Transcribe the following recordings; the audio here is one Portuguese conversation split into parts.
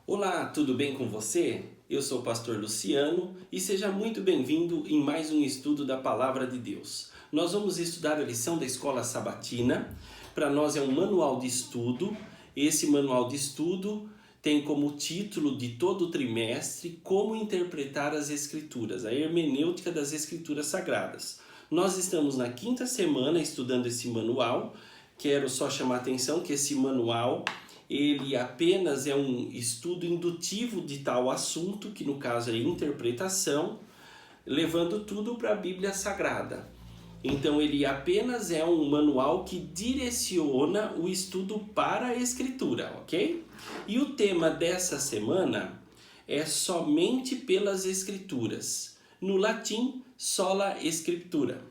Olá, tudo bem com você? Eu sou o pastor Luciano e seja muito bem-vindo em mais um estudo da Palavra de Deus. Nós vamos estudar a lição da Escola Sabatina. Para nós é um manual de estudo. Esse manual de estudo tem como título de todo o trimestre Como Interpretar as Escrituras, a hermenêutica das Escrituras Sagradas. Nós estamos na quinta semana estudando esse manual. Quero só chamar a atenção que esse manual ele apenas é um estudo indutivo de tal assunto, que no caso é interpretação, levando tudo para a Bíblia Sagrada. Então ele apenas é um manual que direciona o estudo para a Escritura, ok? E o tema dessa semana é somente pelas Escrituras. No latim, sola Scriptura.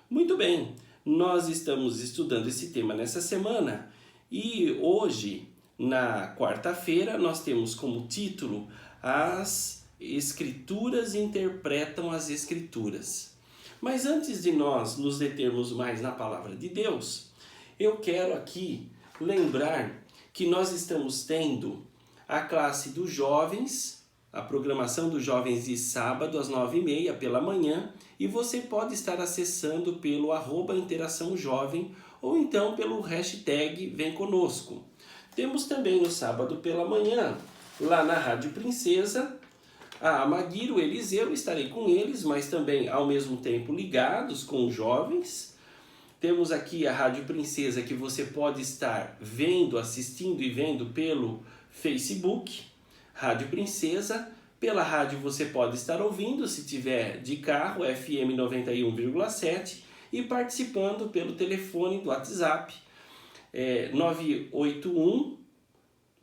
Muito bem, nós estamos estudando esse tema nessa semana e hoje, na quarta-feira, nós temos como título As Escrituras Interpretam as Escrituras. Mas antes de nós nos determos mais na palavra de Deus, eu quero aqui lembrar que nós estamos tendo a classe dos jovens, a programação dos jovens de sábado às 9h30 pela manhã, e você pode estar acessando pelo @interação jovem ou então pelo hashtag Vem Conosco. Temos também no sábado pela manhã, lá na Rádio Princesa, a Maguire, o Eliseu, estarei com eles, mas também ao mesmo tempo ligados com os jovens. Temos aqui a Rádio Princesa que você pode estar vendo, assistindo e vendo pelo Facebook, Rádio Princesa. Pela rádio você pode estar ouvindo, se tiver de carro, FM 91,7, e participando pelo telefone do WhatsApp, 981,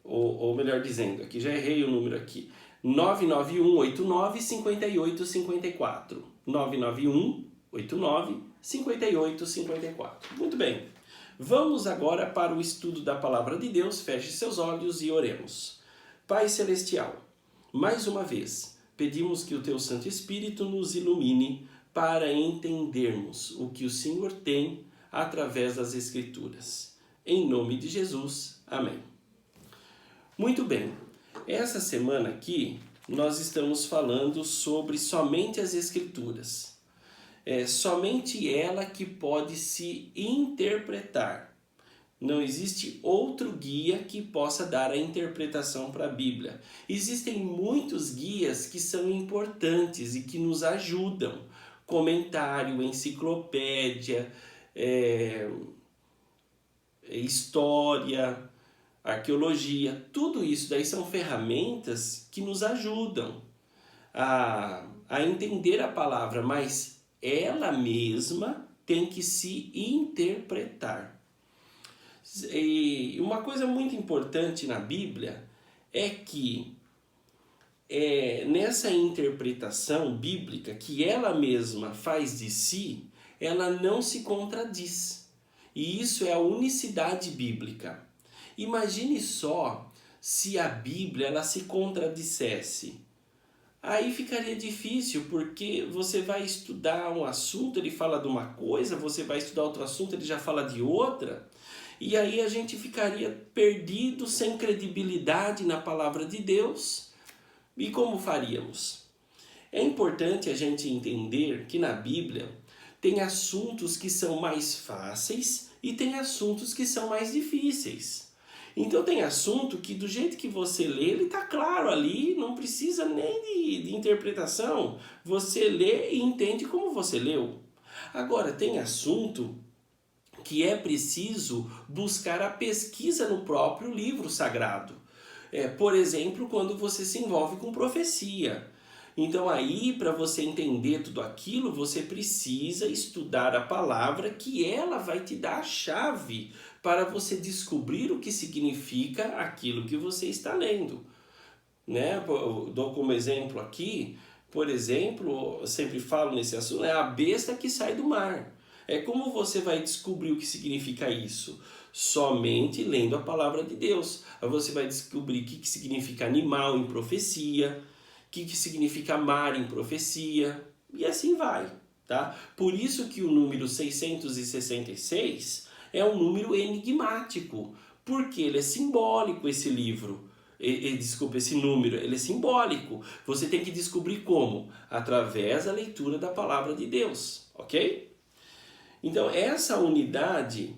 ou melhor dizendo, aqui já errei o número aqui, 99189-5854. 99189-5854. Muito bem, vamos agora para o estudo da Palavra de Deus. Feche seus olhos e oremos. Pai Celestial, mais uma vez, pedimos que o Teu Santo Espírito nos ilumine para entendermos o que o Senhor tem através das Escrituras. Em nome de Jesus, amém. Muito bem, essa semana aqui nós estamos falando sobre somente as Escrituras. É somente ela que pode se interpretar. Não existe outro guia que possa dar a interpretação para a Bíblia. Existem muitos guias que são importantes e que nos ajudam. Comentário, enciclopédia, história, arqueologia, tudo isso daí são ferramentas que nos ajudam a entender a palavra, mas ela mesma tem que se interpretar. E uma coisa muito importante na Bíblia é que nessa interpretação bíblica que ela mesma faz de si, ela não se contradiz. E isso é a unicidade bíblica. Imagine só se a Bíblia ela se contradissesse. Aí ficaria difícil, porque você vai estudar um assunto, ele fala de uma coisa, você vai estudar outro assunto, ele já fala de outra. E aí a gente ficaria perdido, sem credibilidade na palavra de Deus. E como faríamos? É importante a gente entender que na Bíblia tem assuntos que são mais fáceis e tem assuntos que são mais difíceis. Então tem assunto que do jeito que você lê, ele está claro ali, não precisa nem de interpretação. Você lê e entende como você leu. Agora tem assunto que é preciso buscar a pesquisa no próprio livro sagrado. Por exemplo, quando você se envolve com profecia. Então aí, para você entender tudo aquilo, você precisa estudar a palavra, que ela vai te dar a chave para você descobrir o que significa aquilo que você está lendo. Né? Eu dou como exemplo aqui, por exemplo, eu sempre falo nesse assunto, é a besta que sai do mar. Como você vai descobrir o que significa isso? Somente lendo a palavra de Deus. Aí você vai descobrir o que significa animal em profecia, o que significa mar em profecia, e assim vai. Tá? Por isso que o número 666 é um número enigmático, porque ele é simbólico, esse livro. Desculpa, esse número, ele é simbólico. Você tem que descobrir como? Através da leitura da palavra de Deus, ok? Então, essa unidade,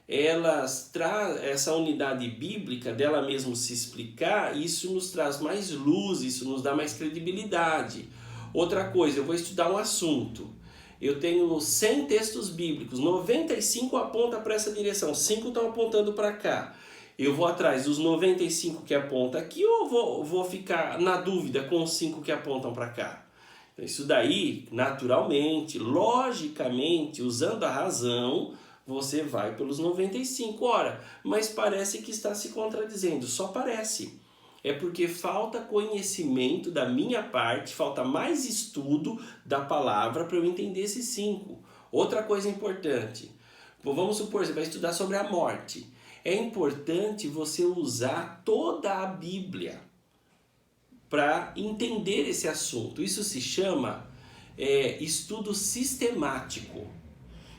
essa unidade bíblica dela mesmo se explicar, isso nos traz mais luz, isso nos dá mais credibilidade. Outra coisa, eu vou estudar um assunto. Eu tenho 100 textos bíblicos, 95 apontam para essa direção, 5 estão apontando para cá. Eu vou atrás dos 95 que apontam aqui ou vou ficar na dúvida com os 5 que apontam para cá? Então, isso daí, naturalmente, logicamente, usando a razão, você vai pelos 95. Ora, mas parece que está se contradizendo, só parece. É porque falta conhecimento da minha parte, falta mais estudo da palavra para eu entender esses 5. Outra coisa importante, vamos supor, você vai estudar sobre a morte. É importante você usar toda a Bíblia para entender esse assunto. Isso se chama estudo sistemático.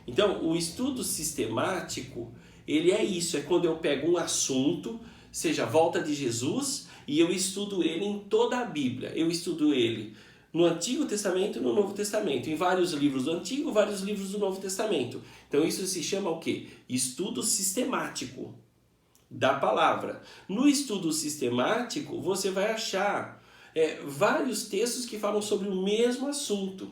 Então, o estudo sistemático, ele é isso, é quando eu pego um assunto, seja a volta de Jesus, e eu estudo ele em toda a Bíblia. Eu estudo ele no Antigo Testamento e no Novo Testamento, em vários livros do Antigo, vários livros do Novo Testamento. Então isso se chama o quê? Estudo sistemático da palavra. No estudo sistemático, você vai achar vários textos que falam sobre o mesmo assunto.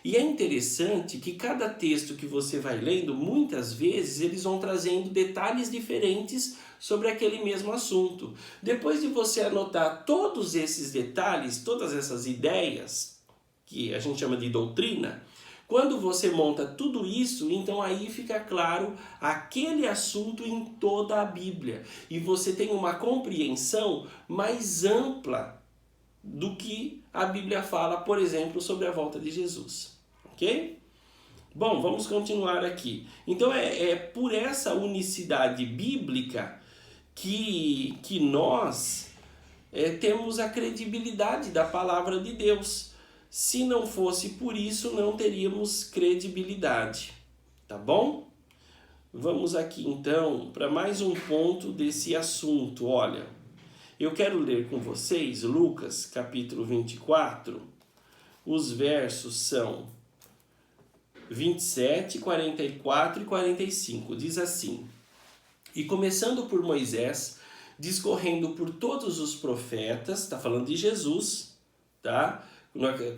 E é interessante que cada texto que você vai lendo, muitas vezes eles vão trazendo detalhes diferentes sobre aquele mesmo assunto. Depois de você anotar todos esses detalhes, todas essas ideias, que a gente chama de doutrina, quando você monta tudo isso, então aí fica claro aquele assunto em toda a Bíblia. E você tem uma compreensão mais ampla do que a Bíblia fala, por exemplo, sobre a volta de Jesus. Ok? Bom, vamos continuar aqui. Então é por essa unicidade bíblica que nós temos a credibilidade da palavra de Deus. Se não fosse por isso, não teríamos credibilidade. Tá bom? Vamos aqui então para mais um ponto desse assunto. Olha, eu quero ler com vocês Lucas capítulo 24. Os versos são 27, 44 e 45. Diz assim: E começando por Moisés, discorrendo por todos os profetas, está falando de Jesus, tá?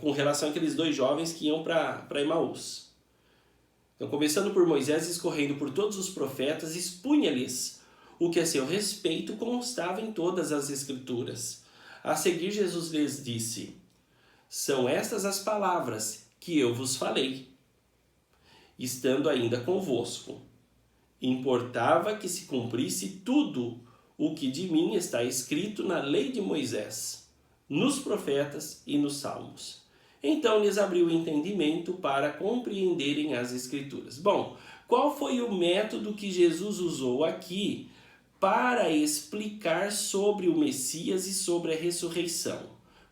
Com relação àqueles 2 jovens que iam para Emaús. Então, começando por Moisés, discorrendo por todos os profetas, expunha-lhes o que a seu respeito constava em todas as Escrituras. A seguir, Jesus lhes disse: São estas as palavras que eu vos falei, estando ainda convosco. Importava que se cumprisse tudo o que de mim está escrito na lei de Moisés, nos profetas e nos salmos. Então lhes abriu o entendimento para compreenderem as Escrituras. Bom, qual foi o método que Jesus usou aqui para explicar sobre o Messias e sobre a ressurreição?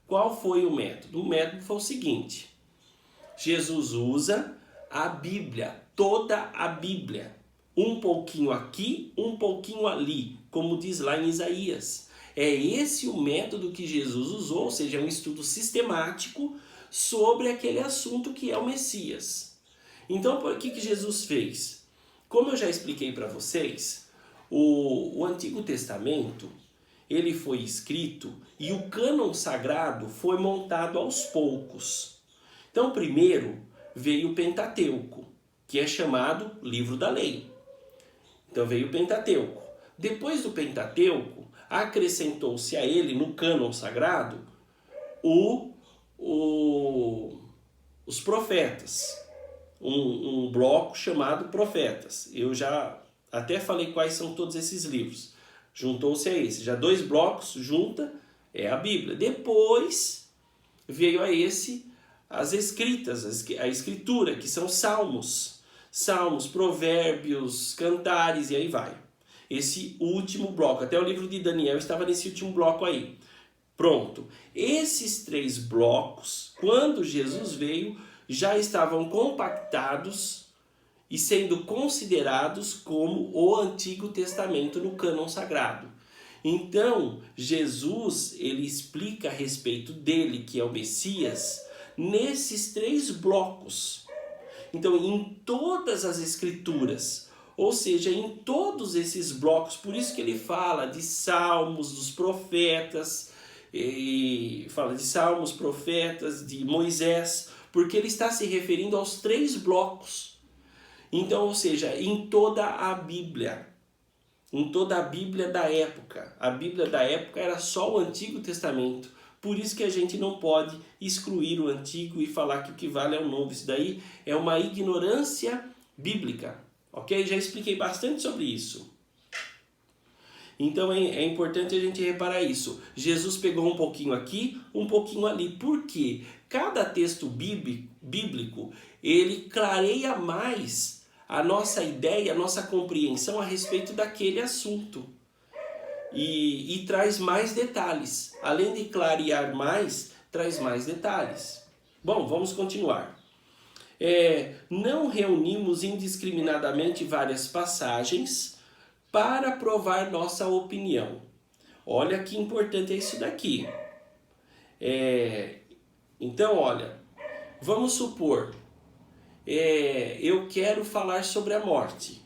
Qual foi o método? O método foi o seguinte: Jesus usa a Bíblia, toda a Bíblia, um pouquinho aqui, um pouquinho ali, como diz lá em Isaías. É esse o método que Jesus usou, ou seja, é um estudo sistemático sobre aquele assunto que é o Messias. Então, por que Jesus fez? Como eu já expliquei para vocês, o Antigo Testamento, ele foi escrito e o cânon sagrado foi montado aos poucos. Então, primeiro veio o Pentateuco, que é chamado Livro da Lei. Então veio o Pentateuco. Depois do Pentateuco, acrescentou-se a ele, no cânon sagrado, os profetas. Um bloco chamado Profetas. Eu já até falei quais são todos esses livros. Juntou-se a esse. Já 2 blocos, junta, é a Bíblia. Depois veio a esse as escritas, a escritura, que são salmos. Salmos, provérbios, cantares e aí vai. Esse último bloco, até o livro de Daniel estava nesse último bloco aí. Pronto. Esses 3 blocos, quando Jesus veio, já estavam compactados e sendo considerados como o Antigo Testamento no cânon sagrado. Então, Jesus, ele explica a respeito dele, que é o Messias, nesses 3 blocos. Então, em todas as escrituras, ou seja, em todos esses blocos, por isso que ele fala de salmos, dos profetas, e fala de salmos, profetas, de Moisés, porque ele está se referindo aos 3 blocos. Então, ou seja, em toda a Bíblia da época. A Bíblia da época era só o Antigo Testamento. Por isso que a gente não pode excluir o Antigo e falar que o que vale é o Novo. Isso daí é uma ignorância bíblica. Ok? Já expliquei bastante sobre isso. Então é importante a gente reparar isso. Jesus pegou um pouquinho aqui, um pouquinho ali. Por quê? Cada texto bíblico, ele clareia mais a nossa ideia, a nossa compreensão a respeito daquele assunto. E traz mais detalhes. Além de clarear mais, traz mais detalhes. Bom, vamos continuar. Não reunimos indiscriminadamente várias passagens para provar nossa opinião. Olha que importante é isso daqui. Então, olha, vamos supor, eu quero falar sobre a morte.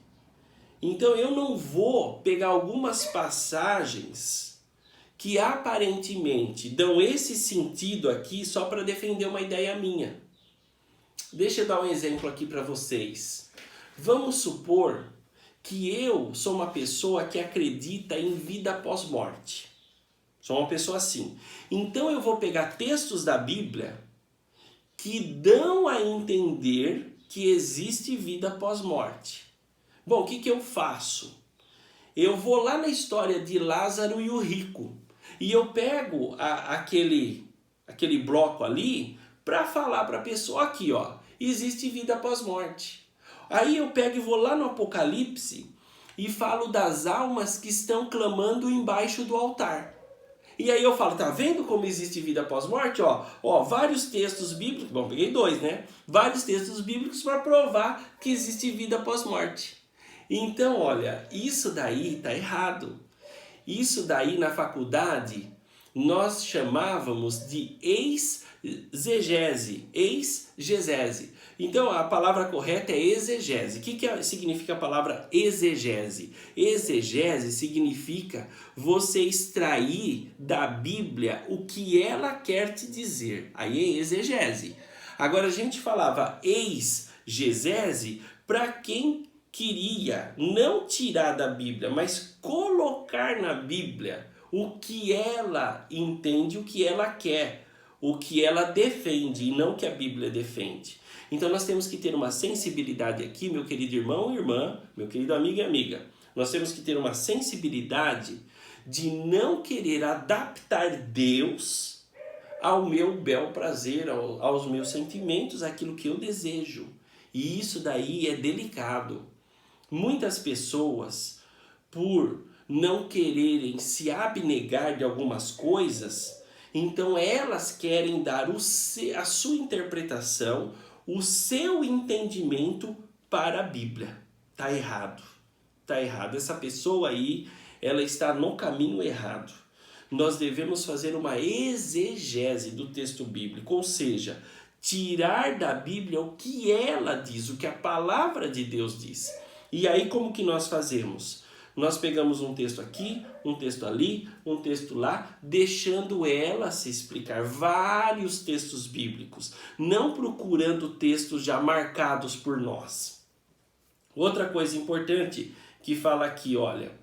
Então eu não vou pegar algumas passagens que aparentemente dão esse sentido aqui só para defender uma ideia minha. Deixa eu dar um exemplo aqui para vocês. Vamos supor que eu sou uma pessoa que acredita em vida após morte. Sou uma pessoa assim. Então eu vou pegar textos da Bíblia que dão a entender que existe vida após morte. Bom, o que eu faço? Eu vou lá na história de Lázaro e o rico. E eu pego aquele bloco ali para falar para a pessoa aqui, ó, existe vida após morte. Aí eu pego e vou lá no Apocalipse e falo das almas que estão clamando embaixo do altar. E aí eu falo, tá vendo como existe vida após morte? Ó, vários textos bíblicos, bom, peguei 2, né? Vários textos bíblicos para provar que existe vida após morte. Então, olha, isso daí tá errado. Isso daí na faculdade nós chamávamos de exegese. Então a palavra correta é exegese. O que significa a palavra exegese? Exegese significa você extrair da Bíblia o que ela quer te dizer. Aí é exegese. Agora a gente falava exegese para quem queria não tirar da Bíblia, mas colocar na Bíblia o que ela entende, o que ela quer, o que ela defende e não o que a Bíblia defende. Então nós temos que ter uma sensibilidade aqui, meu querido irmão e irmã, meu querido amigo e amiga. Nós temos que ter uma sensibilidade de não querer adaptar Deus ao meu bel prazer, aos meus sentimentos, aquilo que eu desejo. E isso daí é delicado. Muitas pessoas, por não quererem se abnegar de algumas coisas, então elas querem dar a sua interpretação, o seu entendimento para a Bíblia. Tá errado. Tá errado. Essa pessoa aí, ela está no caminho errado. Nós devemos fazer uma exegese do texto bíblico, ou seja, tirar da Bíblia o que ela diz, o que a palavra de Deus diz. E aí como que nós fazemos? Nós pegamos um texto aqui, um texto ali, um texto lá, deixando ela se explicar, vários textos bíblicos, não procurando textos já marcados por nós. Outra coisa importante que fala aqui, olha,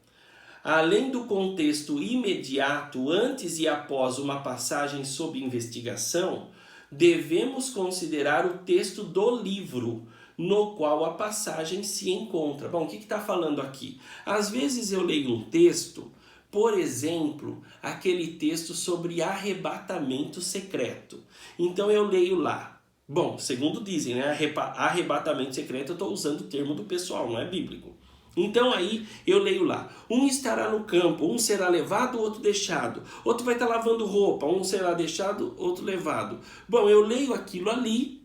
além do contexto imediato antes e após uma passagem sob investigação, devemos considerar o texto do livro no qual a passagem se encontra. Bom, o que está falando aqui? Às vezes eu leio um texto, por exemplo, aquele texto sobre arrebatamento secreto. Então eu leio lá. Bom, segundo dizem, né, arrebatamento secreto, eu estou usando o termo do pessoal, não é bíblico. Então aí eu leio lá, um estará no campo, um será levado, outro deixado. Outro vai estar lavando roupa, um será deixado, outro levado. Bom, eu leio aquilo ali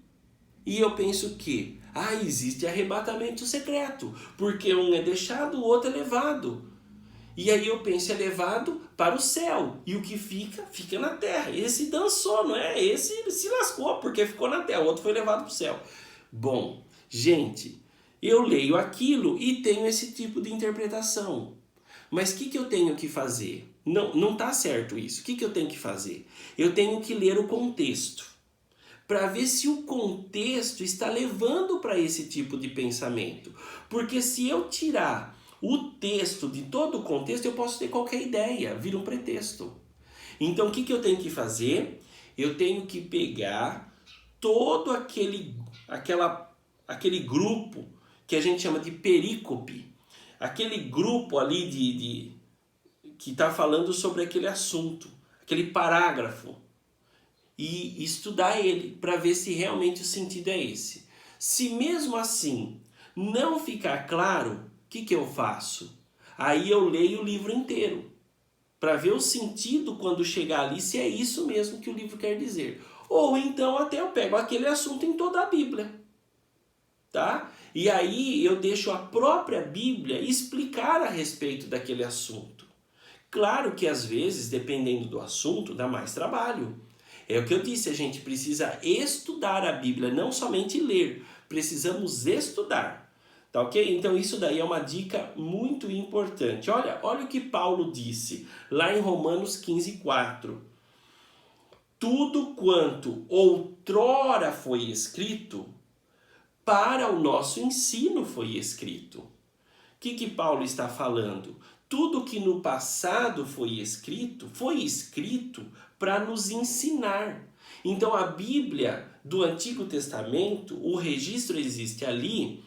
e eu penso que existe arrebatamento secreto, porque um é deixado, o outro é levado. E aí eu penso, é levado para o céu. E o que fica, fica na terra. Esse dançou, não é? Esse se lascou porque ficou na terra. O outro foi levado para o céu. Bom, gente, eu leio aquilo e tenho esse tipo de interpretação. Mas o que eu tenho que fazer? Não está certo isso. O que eu tenho que fazer? Eu tenho que ler o contexto, para ver se o contexto está levando para esse tipo de pensamento. Porque se eu tirar o texto de todo o contexto, eu posso ter qualquer ideia, vira um pretexto. Então o que eu tenho que fazer? Eu tenho que pegar todo aquele grupo que a gente chama de perícope, aquele grupo ali que está falando sobre aquele assunto, aquele parágrafo, e estudar ele para ver se realmente o sentido é esse. Se mesmo assim não ficar claro, o que eu faço? Aí eu leio o livro inteiro, para ver o sentido quando chegar ali, se é isso mesmo que o livro quer dizer. Ou então até eu pego aquele assunto em toda a Bíblia, tá? E aí eu deixo a própria Bíblia explicar a respeito daquele assunto. Claro que às vezes, dependendo do assunto, dá mais trabalho. É o que eu disse, a gente precisa estudar a Bíblia, não somente ler, precisamos estudar. Tá ok? Então isso daí é uma dica muito importante. Olha o que Paulo disse lá em Romanos 15:4. Tudo quanto outrora foi escrito, para o nosso ensino foi escrito. O que Paulo está falando? Tudo que no passado foi escrito para nos ensinar. Então a Bíblia do Antigo Testamento, o registro existe ali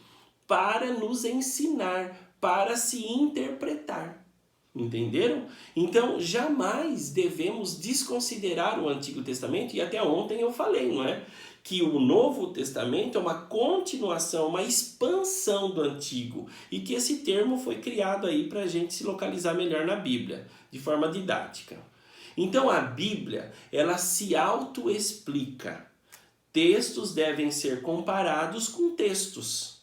para nos ensinar, para se interpretar. Entenderam? Então jamais devemos desconsiderar o Antigo Testamento, e até ontem eu falei, não é? Que o Novo Testamento é uma continuação, uma expansão do Antigo, e que esse termo foi criado aí para a gente se localizar melhor na Bíblia, de forma didática. Então a Bíblia, ela se autoexplica. Textos devem ser comparados com textos.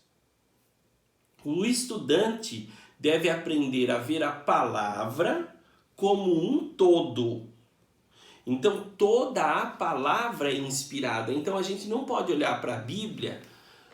O estudante deve aprender a ver a palavra como um todo. Então toda a palavra é inspirada. Então a gente não pode olhar para a Bíblia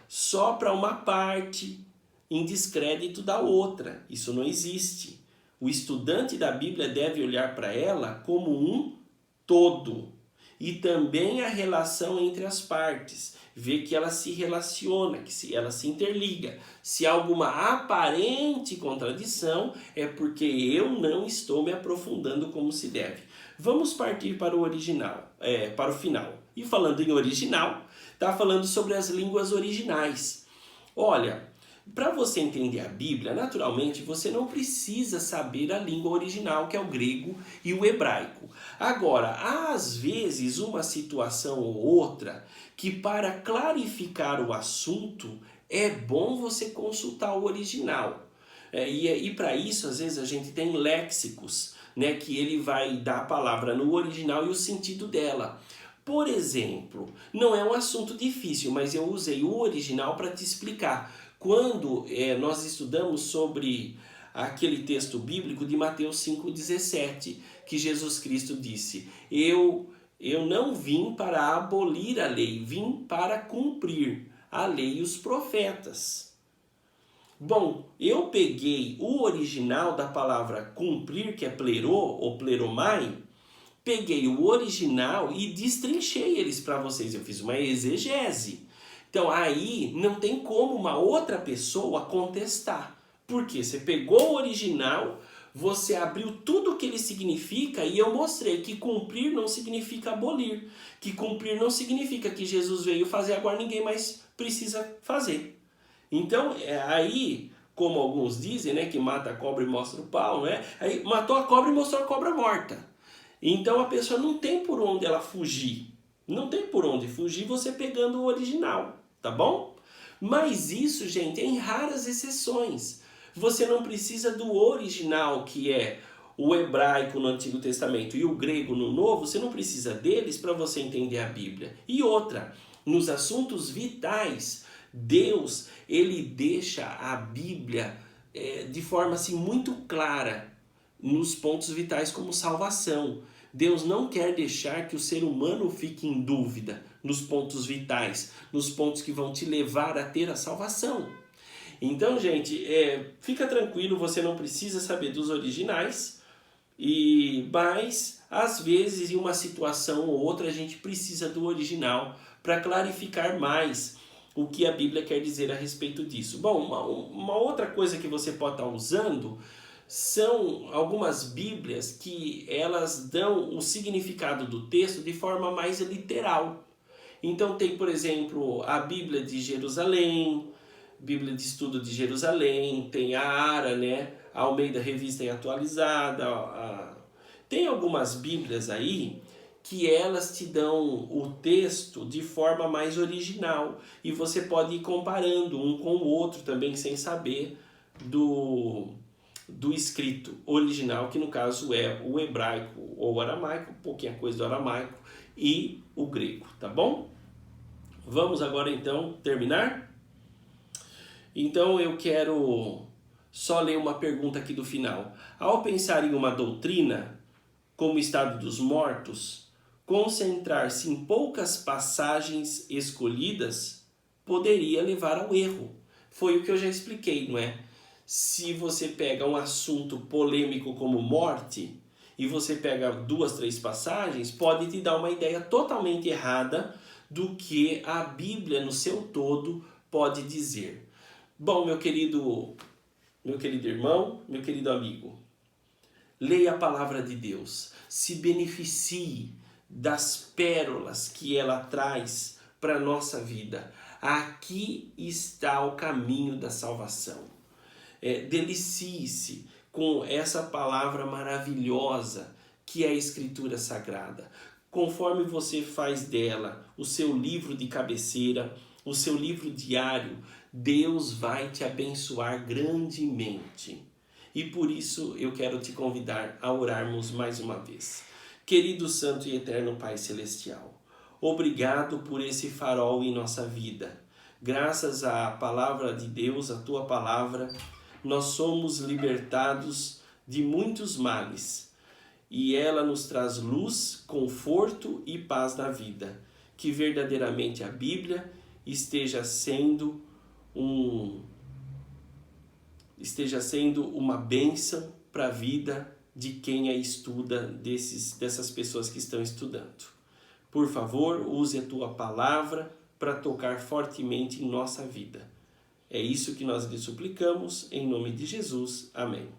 só para uma parte em descrédito da outra. Isso não existe. O estudante da Bíblia deve olhar para ela como um todo. E também a relação entre as partes. Ver que ela se relaciona, que ela se interliga. Se há alguma aparente contradição, é porque eu não estou me aprofundando como se deve. Vamos partir para o original, para o final. E falando em original, está falando sobre as línguas originais. Olha, para você entender a Bíblia, naturalmente você não precisa saber a língua original, que é o grego e o hebraico. Agora, há às vezes uma situação ou outra que, para clarificar o assunto, é bom você consultar o original. E para isso, às vezes, a gente tem léxicos, né, que ele vai dar a palavra no original e o sentido dela. Por exemplo, não é um assunto difícil, mas eu usei o original para te explicar. Quando nós estudamos sobre aquele texto bíblico de Mateus 5,17, que Jesus Cristo disse: Eu não vim para abolir a lei, vim para cumprir a lei e os profetas. Bom, eu peguei o original da palavra cumprir, que é plerô ou pleromai, peguei o original e destrinchei eles para vocês. Eu fiz uma exegese. Então aí não tem como uma outra pessoa contestar. Porque você pegou o original, você abriu tudo o que ele significa e eu mostrei que cumprir não significa abolir. Que cumprir não significa que Jesus veio fazer, agora ninguém mais precisa fazer. Então aí, como alguns dizem, né, que mata a cobra e mostra o pau, né? Aí matou a cobra e mostrou a cobra morta. Então a pessoa não tem por onde ela fugir. Não tem por onde fugir você pegando o original, tá bom? Mas isso, gente, é em raras exceções. Você não precisa do original, que é o hebraico no Antigo Testamento e o grego no Novo, você não precisa deles para você entender a Bíblia. E outra, nos assuntos vitais, Deus, ele deixa a Bíblia de forma assim muito clara. nos pontos vitais como salvação. Deus não quer deixar que o ser humano fique em dúvida nos pontos vitais, nos pontos que vão te levar a ter a salvação. Então, gente, fica tranquilo, você não precisa saber dos originais, mas às vezes em uma situação ou outra a gente precisa do original para clarificar mais o que a Bíblia quer dizer a respeito disso. Bom, uma outra coisa que você pode estar usando são algumas Bíblias que elas dão o significado do texto de forma mais literal. Então tem, por exemplo, a Bíblia de Jerusalém, Bíblia de Estudo de Jerusalém, tem a ARA, né? A Almeida Revista e Atualizada. Tem algumas Bíblias aí que elas te dão o texto de forma mais original e você pode ir comparando um com o outro também sem saber do escrito original, que no caso é o hebraico ou o aramaico, um pouquinho a coisa do aramaico e o grego, tá bom? Vamos agora então terminar? Então eu quero só ler uma pergunta aqui do final. Ao pensar em uma doutrina, como o estado dos mortos, concentrar-se em poucas passagens escolhidas poderia levar ao erro. Foi o que eu já expliquei, não é? Se você pega um assunto polêmico como morte e você pega 2, 3 passagens, pode te dar uma ideia totalmente errada do que a Bíblia no seu todo pode dizer. Bom, meu querido irmão, meu querido amigo, leia a palavra de Deus, se beneficie das pérolas que ela traz para a nossa vida. Aqui está o caminho da salvação. Delicie-se com essa palavra maravilhosa que é a Escritura Sagrada. Conforme você faz dela o seu livro de cabeceira, o seu livro diário, Deus vai te abençoar grandemente. E por isso eu quero te convidar a orarmos mais uma vez. Querido Santo e Eterno Pai Celestial, obrigado por esse farol em nossa vida. Graças à palavra de Deus, a tua palavra, nós somos libertados de muitos males. E ela nos traz luz, conforto e paz na vida. Que verdadeiramente a Bíblia esteja sendo uma bênção para a vida de quem a estuda, dessas pessoas que estão estudando. Por favor, use a tua palavra para tocar fortemente em nossa vida. É isso que nós lhe suplicamos, em nome de Jesus. Amém.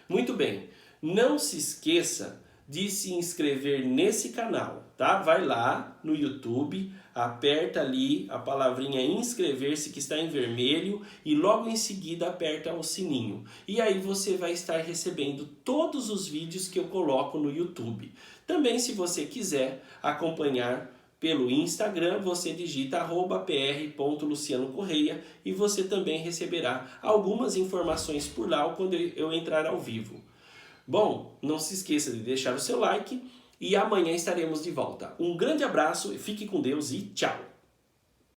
Muito bem, não se esqueça de se inscrever nesse canal, tá? Vai lá no YouTube, aperta ali a palavrinha inscrever-se que está em vermelho e logo em seguida aperta o sininho. E aí você vai estar recebendo todos os vídeos que eu coloco no YouTube. Também, se você quiser acompanhar pelo Instagram, você digita @pr.lucianocorreia e você também receberá algumas informações por lá quando eu entrar ao vivo. Bom, não se esqueça de deixar o seu like e amanhã estaremos de volta. Um grande abraço, fique com Deus e tchau!